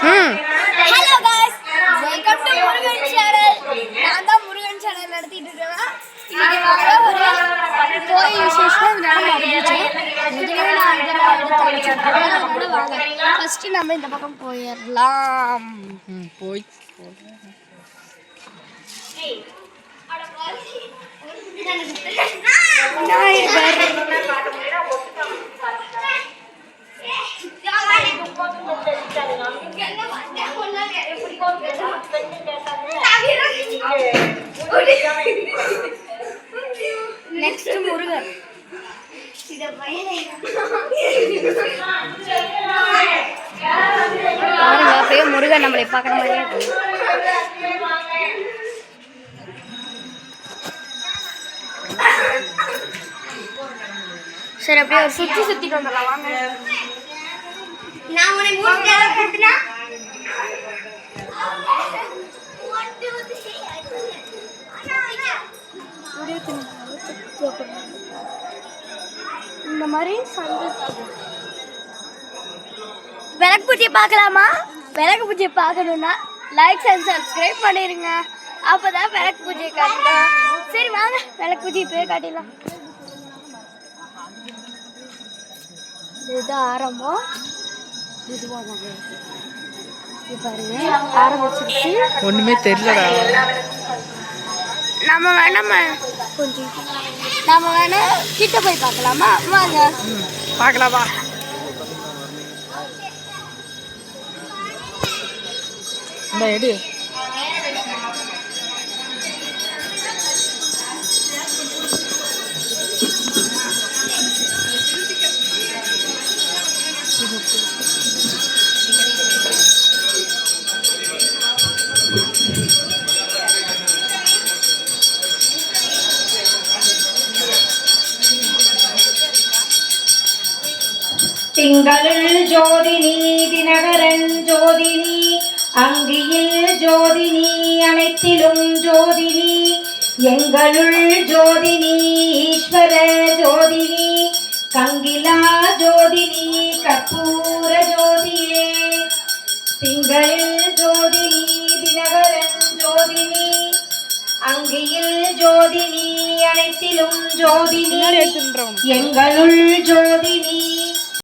Hello guys welcome to Murugan channel. நான் தான் Murugan channel நடத்திட்டு இருக்கேன். இன்னைக்கு ஒரு கோயில் விசேஷம் நடந்துச்சு. முதல்ல நான் இதெல்லாம் எடுத்து வாங்க. ஃபர்ஸ்ட் நம்ம இந்த பக்கம் போயிரலாம். போய் நெக்ஸ்ட் முருகன். பாருங்க அப்படியே முருகன் நம்மளை பார்க்குற மாதிரியே இருக்கு. சரி அப்படியே ஒரு சுத்திட்டு வந்துடலாம் வாங்க. நான் உன்னை மூஞ்சில கட்டுனா இந்த மாதிரி விளக்கு பூஜையை பார்க்கலாமா? விளக்கு பூஜையை பார்க்கணுன்னா லைக் அண்ட் சப்ஸ்கிரைப் பண்ணிடுங்க. அப்போதான் விளக்கு பூஜையை காட்டலாம். சரி வாங்க விளக்கு பூஜையை போய் காட்டிடலாம். இதுதான் ஆரம்பம். இதுவாக பாருங்க ஆரம்பிச்சிருச்சு. ஒண்ணுமே தெரியலடா. நம்ம வேணா கிட்ட போய் பார்க்கலாமா? வாங்க பார்க்கலாமா? இந்த எடு திங்களுள் ஜோதினி தினகரன் ஜோதினி அங்கியில் ஜோதினி அனைத்திலும் ஜோதினி எங்களுள் ஜோதினி ஈஸ்வர ஜோதினி கங்கிலா ஜோதினி கற்பூர ஜோதியே. திங்களில் ஜோதினி தினகரன் ஜோதினி அங்கியில் ஜோதினி அனைத்திலும் ஜோதினி எங்களுள் ஜோதினி